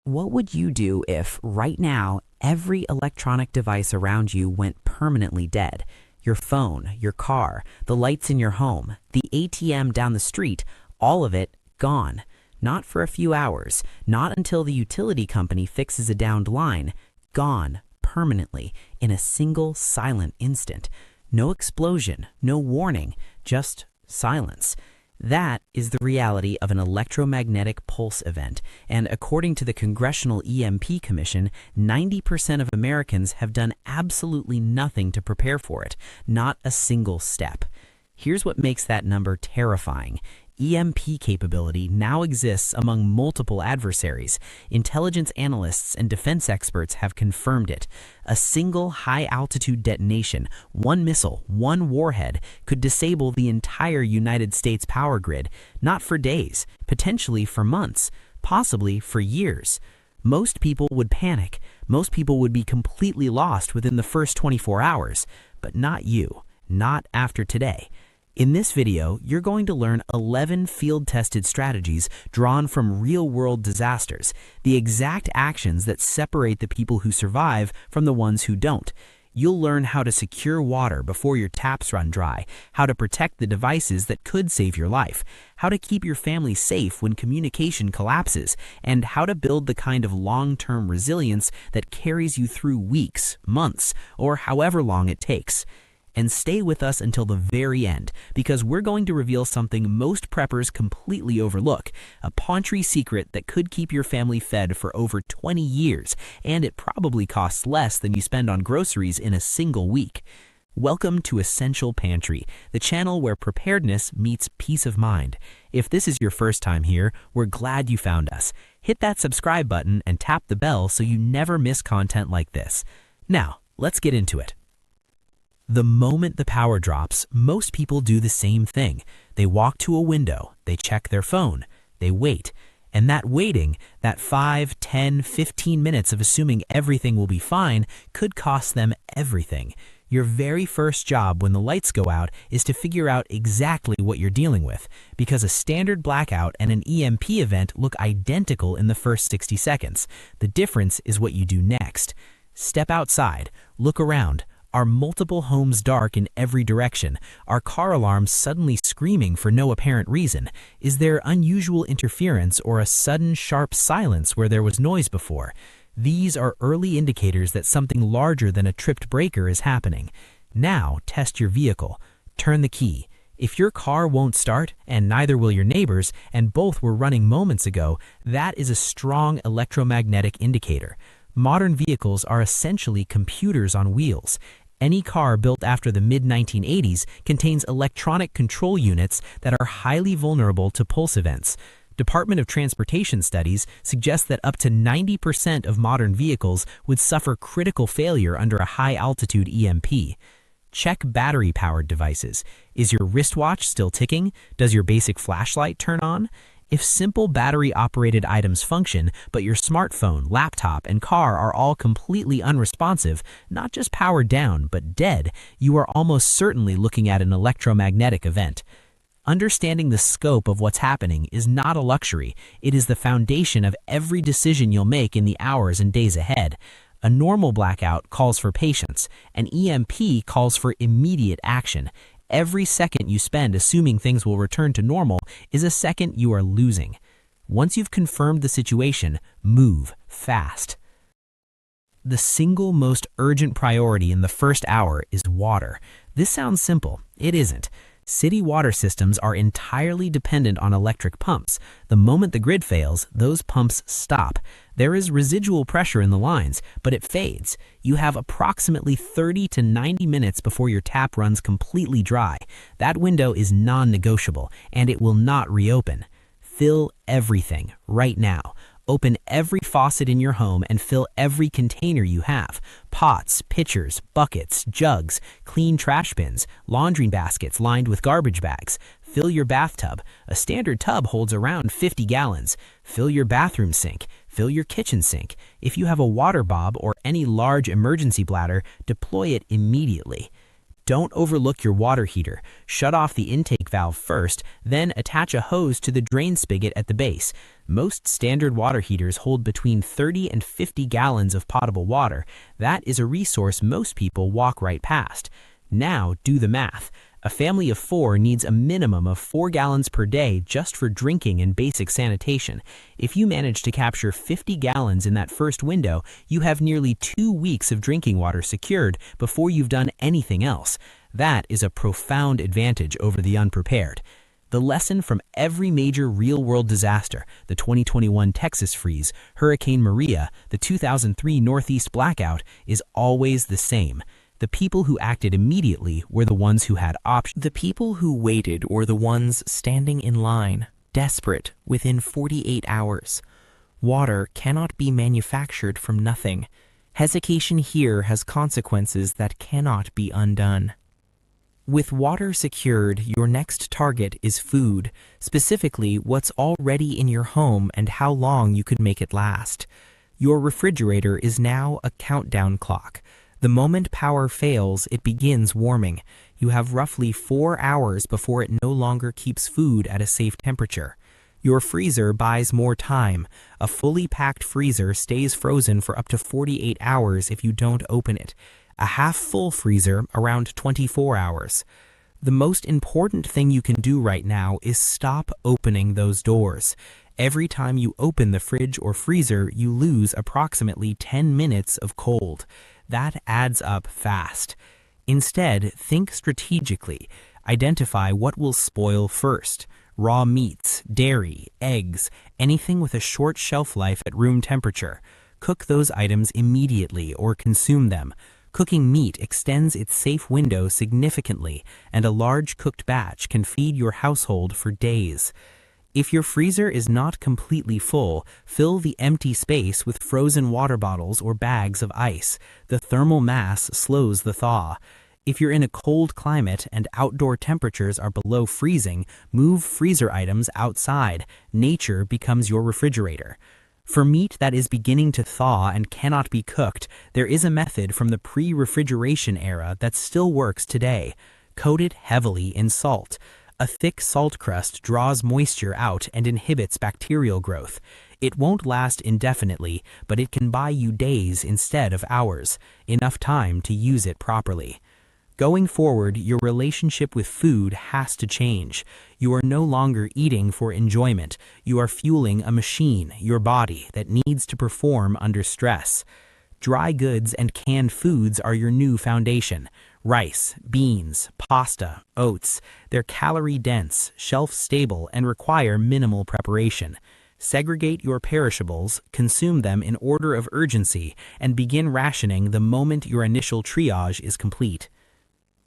What would you do if, right now, every electronic device around you went permanently dead? Your phone, your car, the lights in your home, the ATM down the street, all of it gone. Not for a few hours, not until the utility company fixes a downed line. Gone permanently in a single silent instant. No explosion, no warning, just silence. That is the reality of an electromagnetic pulse event, and according to the Congressional EMP Commission, 90% of Americans have done absolutely nothing to prepare for it, not a single step. Here's what makes that number terrifying. EMP capability now exists among multiple adversaries. Intelligence analysts and defense experts have confirmed it. A single high-altitude detonation, one missile, one warhead, could disable the entire United States power grid, not for days, potentially for months, possibly for years. Most people would panic. Most people would be completely lost within the first 24 hours. But not you. Not after today. In this video, you're going to learn 11 field-tested strategies drawn from real-world disasters, the exact actions that separate the people who survive from the ones who don't. You'll learn how to secure water before your taps run dry, how to protect the devices that could save your life, how to keep your family safe when communication collapses, and how to build the kind of long-term resilience that carries you through weeks, months, or however long it takes. And stay with us until the very end, because we're going to reveal something most preppers completely overlook, a Pantry secret that could keep your family fed for over 20 years, and it probably costs less than you spend on groceries in a single week. Welcome to Essential Pantry, the channel where preparedness meets peace of mind. If this is your first time here, we're glad you found us. Hit that subscribe button and tap the bell so you never miss content like this. Now, let's get into it. The moment the power drops, most people do the same thing. They walk to a window, they check their phone, they wait. And that waiting, that 5, 10, 15 minutes of assuming everything will be fine, could cost them everything. Your very first job when the lights go out is to figure out exactly what you're dealing with, because a standard blackout and an EMP event look identical in the first 60 seconds. The difference is what you do next. Step outside, look around. Are multiple homes dark in every direction? Are car alarms suddenly screaming for no apparent reason? Is there unusual interference or a sudden sharp silence where there was noise before? These are early indicators that something larger than a tripped breaker is happening. Now test your vehicle. Turn the key. If your car won't start, and neither will your neighbors, and both were running moments ago, that is a strong electromagnetic indicator. Modern vehicles are essentially computers on wheels. Any car built after the mid-1980s contains electronic control units that are highly vulnerable to pulse events. Department of Transportation studies suggest that up to 90% of modern vehicles would suffer critical failure under a high-altitude EMP. Check battery-powered devices. Is your wristwatch still ticking? Does your basic flashlight turn on? If simple battery-operated items function, but your smartphone, laptop, and car are all completely unresponsive, not just powered down, but dead, you are almost certainly looking at an electromagnetic event. Understanding the scope of what's happening is not a luxury. It is the foundation of every decision you'll make in the hours and days ahead. A normal blackout calls for patience. An EMP calls for immediate action. Every second you spend assuming things will return to normal is a second you are losing. Once you've confirmed the situation, move fast. The single most urgent priority in the first hour is water. This sounds simple. It isn't. City water systems are entirely dependent on electric pumps. The moment the grid fails, those pumps stop. There is residual pressure in the lines, but it fades. You have approximately 30 to 90 minutes before your tap runs completely dry. That window is non-negotiable, and it will not reopen. Fill everything right now. Open every faucet in your home and fill every container you have. Pots, pitchers, buckets, jugs, clean trash bins, laundry baskets lined with garbage bags. Fill your bathtub. A standard tub holds around 50 gallons. Fill your bathroom sink. Fill your kitchen sink. If you have a water bob or any large emergency bladder, deploy it immediately. Don't overlook your water heater. Shut off the intake valve first, then attach a hose to the drain spigot at the base. Most standard water heaters hold between 30 and 50 gallons of potable water. That is a resource most people walk right past. Now do the math. A family of 4 needs a minimum of 4 gallons per day just for drinking and basic sanitation. If you manage to capture 50 gallons in that first window, you have nearly 2 weeks of drinking water secured before you've done anything else. That is a profound advantage over the unprepared. The lesson from every major real-world disaster, the 2021 Texas freeze, Hurricane Maria, the 2003 Northeast blackout, is always the same. The people who acted immediately were the ones who had options. The people who waited were the ones standing in line, desperate, within 48 hours. Water cannot be manufactured from nothing. Hesitation here has consequences that cannot be undone. With water secured, your next target is food, specifically what's already in your home and how long you could make it last. Your refrigerator is now a countdown clock. The moment power fails, it begins warming. You have roughly 4 hours before it no longer keeps food at a safe temperature. Your freezer buys more time. A fully packed freezer stays frozen for up to 48 hours if you don't open it. A half-full freezer around 24 hours. The most important thing you can do right now is stop opening those doors. Every time you open the fridge or freezer, you lose approximately 10 minutes of cold. That adds up fast. Instead, think strategically. Identify what will spoil first. Raw meats, dairy, eggs, anything with a short shelf life at room temperature. Cook those items immediately or consume them. Cooking meat extends its safe window significantly, and a large cooked batch can feed your household for days. If your freezer is not completely full, fill the empty space with frozen water bottles or bags of ice. The thermal mass slows the thaw. If you're in a cold climate and outdoor temperatures are below freezing, move freezer items outside. Nature becomes your refrigerator. For meat that is beginning to thaw and cannot be cooked, there is a method from the pre-refrigeration era that still works today. Coat it heavily in salt. A thick salt crust draws moisture out and inhibits bacterial growth. It won't last indefinitely, but it can buy you days instead of hours, enough time to use it properly. Going forward, your relationship with food has to change. You are no longer eating for enjoyment. You are fueling a machine, your body, that needs to perform under stress. Dry goods and canned foods are your new foundation. Rice, beans, pasta, oats. They're calorie-dense, shelf-stable, and require minimal preparation. Segregate your perishables, consume them in order of urgency, and begin rationing the moment your initial triage is complete.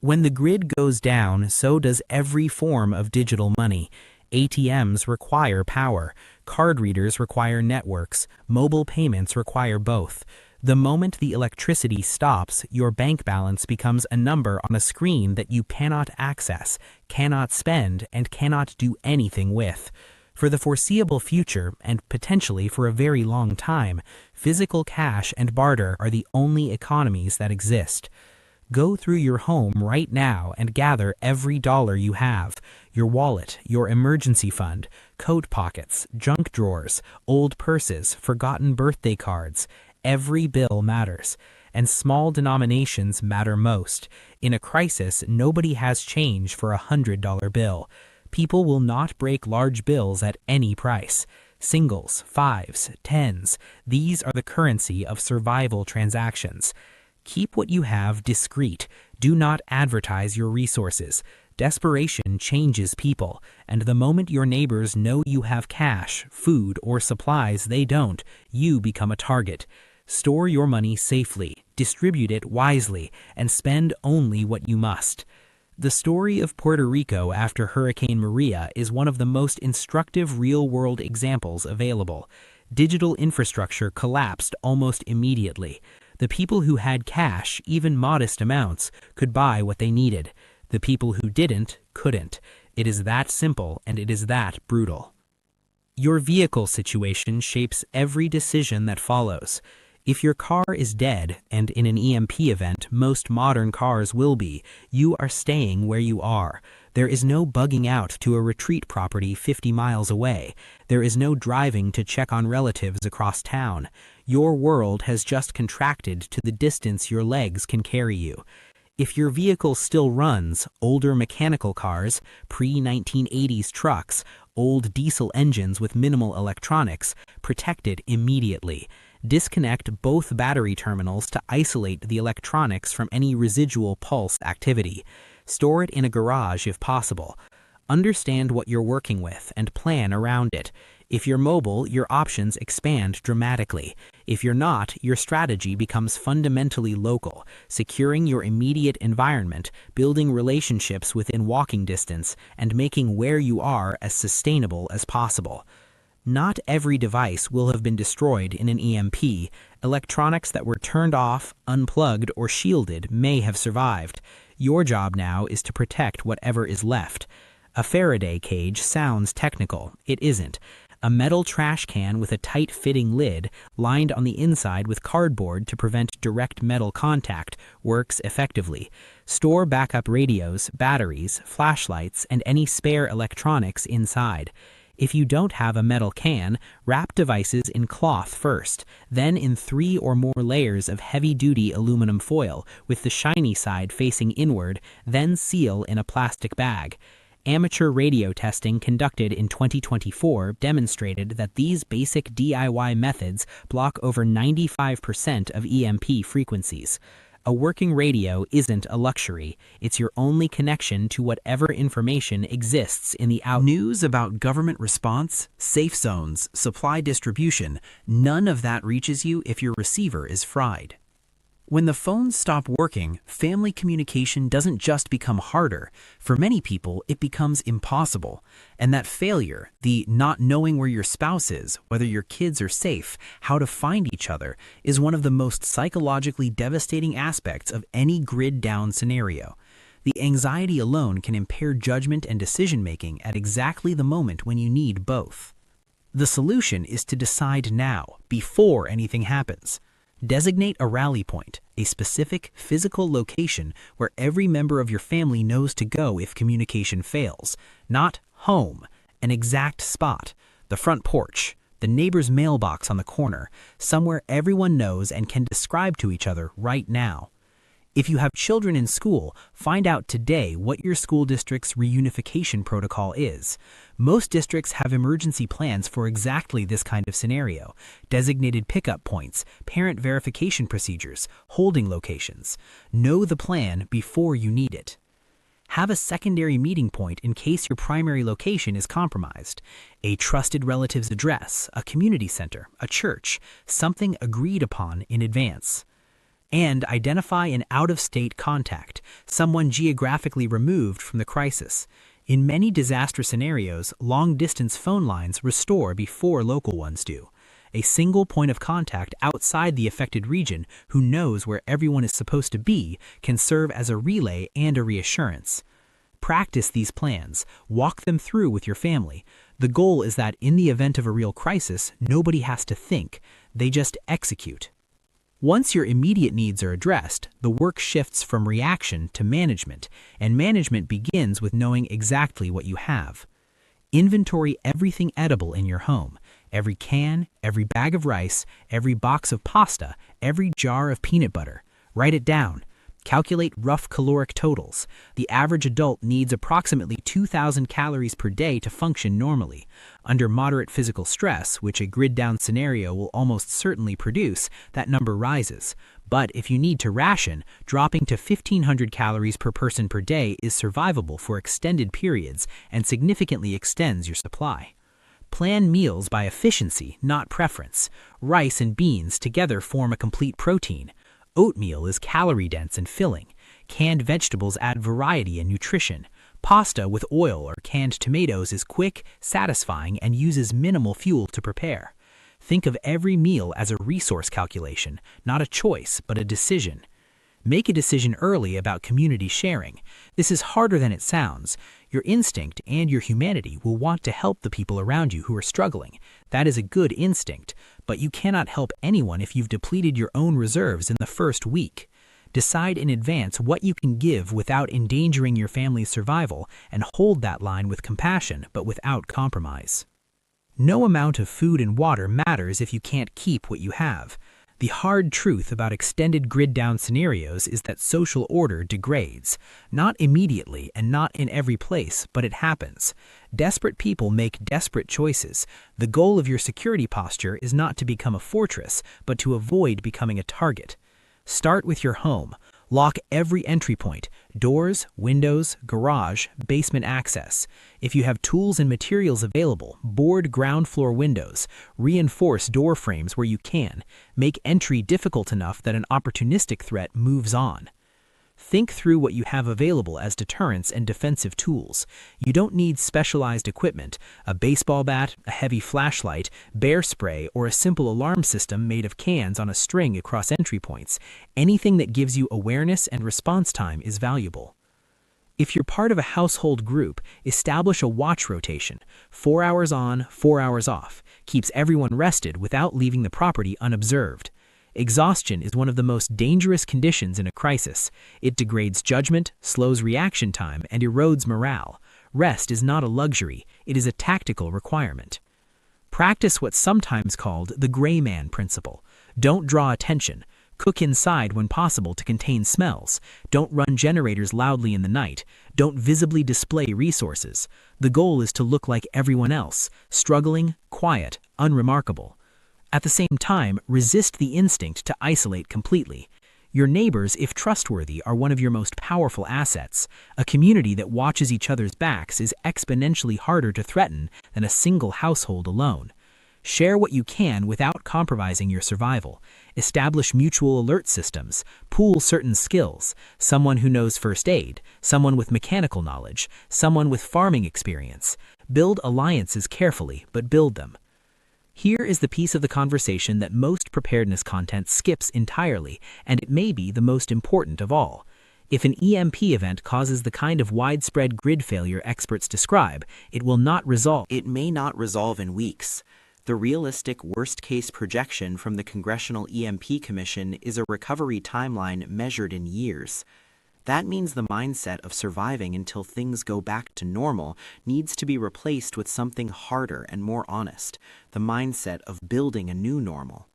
When the grid goes down, so does every form of digital money. ATMs require power. Card readers require networks. Mobile payments require both. The moment the electricity stops, your bank balance becomes a number on a screen that you cannot access, cannot spend, and cannot do anything with. For the foreseeable future, and potentially for a very long time, physical cash and barter are the only economies that exist. Go through your home right now and gather every dollar you have. Your wallet, your emergency fund, coat pockets, junk drawers, old purses, forgotten birthday cards. Every bill matters, and small denominations matter most. In a crisis, nobody has change for a $100 bill. People will not break large bills at any price. Singles, fives, tens, these are the currency of survival transactions. Keep what you have discreet. Do not advertise your resources. Desperation changes people, and the moment your neighbors know you have cash, food, or supplies they don't, you become a target. Store your money safely, distribute it wisely, and spend only what you must. The story of Puerto Rico after Hurricane Maria is one of the most instructive real-world examples available. Digital infrastructure collapsed almost immediately. The people who had cash, even modest amounts, could buy what they needed. The people who didn't, couldn't. It is that simple, and it is that brutal. Your vehicle situation shapes every decision that follows. If your car is dead, and in an EMP event, most modern cars will be, you are staying where you are. There is no bugging out to a retreat property 50 miles away. There is no driving to check on relatives across town. Your world has just contracted to the distance your legs can carry you. If your vehicle still runs, older mechanical cars, pre-1980s trucks, old diesel engines with minimal electronics, protect it immediately. Disconnect both battery terminals to isolate the electronics from any residual pulse activity. Store it in a garage if possible. Understand what you're working with and plan around it. If you're mobile, your options expand dramatically. If you're not, your strategy becomes fundamentally local, securing your immediate environment, building relationships within walking distance, and making where you are as sustainable as possible. Not every device will have been destroyed in an EMP. Electronics that were turned off, unplugged, or shielded may have survived. Your job now is to protect whatever is left. A Faraday cage sounds technical. It isn't. A metal trash can with a tight-fitting lid, lined on the inside with cardboard to prevent direct metal contact, works effectively. Store backup radios, batteries, flashlights, and any spare electronics inside. If you don't have a metal can, wrap devices in cloth first, then in 3 or more layers of heavy-duty aluminum foil, with the shiny side facing inward, then seal in a plastic bag. Amateur radio testing conducted in 2024 demonstrated that these basic DIY methods block over 95% of EMP frequencies. A working radio isn't a luxury. It's your only connection to whatever information exists in the out. News about government response, safe zones, supply distribution, none of that reaches you if your receiver is fried. When the phones stop working, family communication doesn't just become harder. For many people, it becomes impossible. And that failure, the not knowing where your spouse is, whether your kids are safe, how to find each other, is one of the most psychologically devastating aspects of any grid-down scenario. The anxiety alone can impair judgment and decision-making at exactly the moment when you need both. The solution is to decide now, before anything happens. Designate a rally point, a specific physical location where every member of your family knows to go if communication fails. Not home, an exact spot, the front porch, the neighbor's mailbox on the corner, somewhere everyone knows and can describe to each other right now. If you have children in school, find out today what your school district's reunification protocol is. Most districts have emergency plans for exactly this kind of scenario: designated pickup points, parent verification procedures, holding locations. Know the plan before you need it. Have a secondary meeting point in case your primary location is compromised. A trusted relative's address, a community center, a church, something agreed upon in advance. And identify an out-of-state contact, someone geographically removed from the crisis. In many disaster scenarios, long-distance phone lines restore before local ones do. A single point of contact outside the affected region who knows where everyone is supposed to be can serve as a relay and a reassurance. Practice these plans. Walk them through with your family. The goal is that in the event of a real crisis, nobody has to think. They just execute. Once your immediate needs are addressed, the work shifts from reaction to management, and management begins with knowing exactly what you have. Inventory everything edible in your home: every can, every bag of rice, every box of pasta, every jar of peanut butter. Write it down. Calculate rough caloric totals. The average adult needs approximately 2,000 calories per day to function normally. Under moderate physical stress, which a grid-down scenario will almost certainly produce, that number rises. But if you need to ration, dropping to 1,500 calories per person per day is survivable for extended periods and significantly extends your supply. Plan meals by efficiency, not preference. Rice and beans together form a complete protein. Oatmeal is calorie-dense and filling. Canned vegetables add variety and nutrition. Pasta with oil or canned tomatoes is quick, satisfying, and uses minimal fuel to prepare. Think of every meal as a resource calculation, not a choice, but a decision. Make a decision early about community sharing. This is harder than it sounds. Your instinct and your humanity will want to help the people around you who are struggling. That is a good instinct, but you cannot help anyone if you've depleted your own reserves in the first week. Decide in advance what you can give without endangering your family's survival, and hold that line with compassion but without compromise. No amount of food and water matters if you can't keep what you have. The hard truth about extended grid-down scenarios is that social order degrades. Not immediately and not in every place, but it happens. Desperate people make desperate choices. The goal of your security posture is not to become a fortress, but to avoid becoming a target. Start with your home. Lock every entry point: doors, windows, garage, basement access. If you have tools and materials available, board ground floor windows. Reinforce door frames where you can. Make entry difficult enough that an opportunistic threat moves on. Think through what you have available as deterrence and defensive tools. You don't need specialized equipment: a baseball bat, a heavy flashlight, bear spray, or a simple alarm system made of cans on a string across entry points. Anything that gives you awareness and response time is valuable. If you're part of a household group, establish a watch rotation: 4 hours on, 4 hours off. Keeps everyone rested without leaving the property unobserved. Exhaustion is one of the most dangerous conditions in a crisis. It degrades judgment, slows reaction time, and erodes morale. Rest is not a luxury, it is a tactical requirement. Practice what's sometimes called the gray man principle. Don't draw attention. Cook inside when possible to contain smells. Don't run generators loudly in the night. Don't visibly display resources. The goal is to look like everyone else: struggling, quiet, unremarkable. At the same time, resist the instinct to isolate completely. Your neighbors, if trustworthy, are one of your most powerful assets. A community that watches each other's backs is exponentially harder to threaten than a single household alone. Share what you can without compromising your survival. Establish mutual alert systems. Pool certain skills: someone who knows first aid, someone with mechanical knowledge, someone with farming experience. Build alliances carefully, but build them. Here is the piece of the conversation that most preparedness content skips entirely, and it may be the most important of all. If an EMP event causes the kind of widespread grid failure experts describe, it may not resolve in weeks. The realistic worst-case projection from the Congressional EMP Commission is a recovery timeline measured in years. That means the mindset of surviving until things go back to normal needs to be replaced with something harder and more honest: the mindset of building a new normal.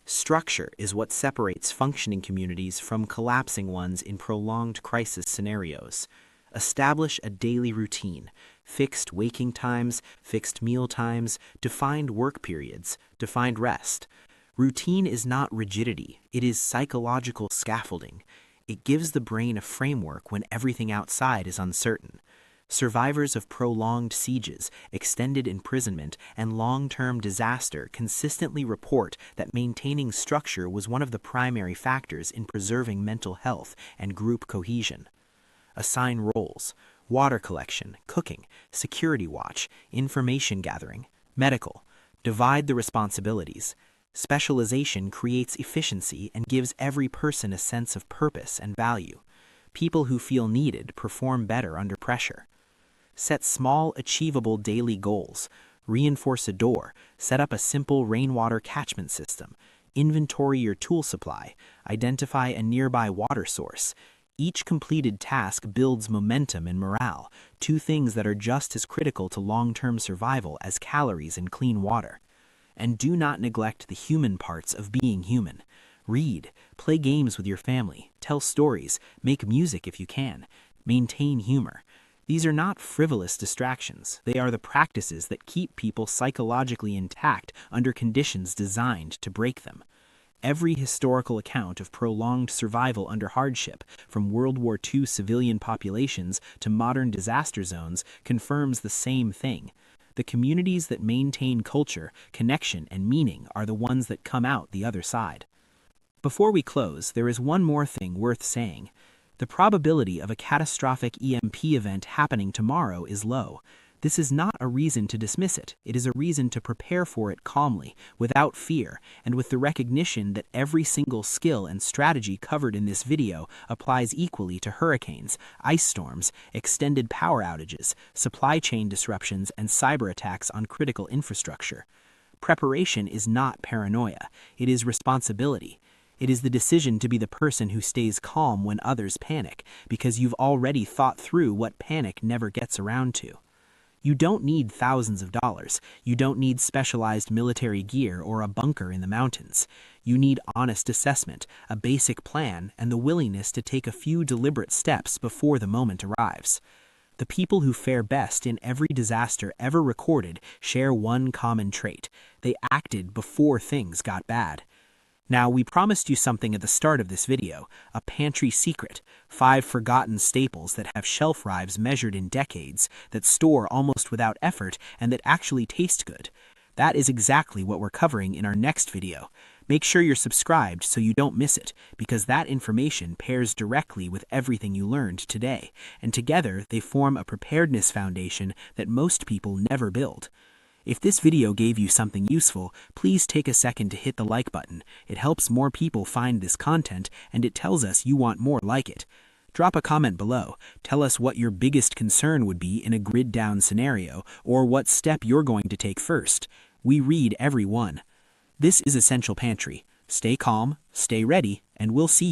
Structure is what separates functioning communities from collapsing ones in prolonged crisis scenarios. Establish a daily routine: fixed waking times, fixed meal times, defined work periods, defined rest. Routine is not rigidity, it is psychological scaffolding. It gives the brain a framework when everything outside is uncertain. Survivors of prolonged sieges, extended imprisonment, and long-term disaster consistently report that maintaining structure was one of the primary factors in preserving mental health and group cohesion. Assign roles: water collection, cooking, security watch, information gathering, medical. Divide the responsibilities. Specialization creates efficiency and gives every person a sense of purpose and value. People who feel needed perform better under pressure. Set small, achievable daily goals. Reinforce a door. Set up a simple rainwater catchment system. Inventory your tool supply. Identify a nearby water source. Each completed task builds momentum and morale, two things that are just as critical to long-term survival as calories and clean water. And do not neglect the human parts of being human. Read, play games with your family, tell stories, make music if you can, maintain humor. These are not frivolous distractions. They are the practices that keep people psychologically intact under conditions designed to break them. Every historical account of prolonged survival under hardship, from World War II civilian populations to modern disaster zones, confirms the same thing. The communities that maintain culture, connection, and meaning are the ones that come out the other side. Before we close, there is one more thing worth saying. The probability of a catastrophic EMP event happening tomorrow is low. This is not a reason to dismiss it. It is a reason to prepare for it calmly, without fear, and with the recognition that every single skill and strategy covered in this video applies equally to hurricanes, ice storms, extended power outages, supply chain disruptions, and cyber attacks on critical infrastructure. Preparation is not paranoia. It is responsibility. It is the decision to be the person who stays calm when others panic, because you've already thought through what panic never gets around to. You don't need thousands of dollars. You don't need specialized military gear or a bunker in the mountains. You need honest assessment, a basic plan, and the willingness to take a few deliberate steps before the moment arrives. The people who fare best in every disaster ever recorded share one common trait. They acted before things got bad. Now, we promised you something at the start of this video, a pantry secret, 5 forgotten staples that have shelf lives measured in decades, that store almost without effort, and that actually taste good. That is exactly what we're covering in our next video. Make sure you're subscribed so you don't miss it, because that information pairs directly with everything you learned today, and together they form a preparedness foundation that most people never build. If this video gave you something useful, please take a second to hit the like button. It helps more people find this content, and it tells us you want more like it. Drop a comment below. Tell us what your biggest concern would be in a grid-down scenario, or what step you're going to take first. We read every one. This is Essential Pantry. Stay calm, stay ready, and we'll see you.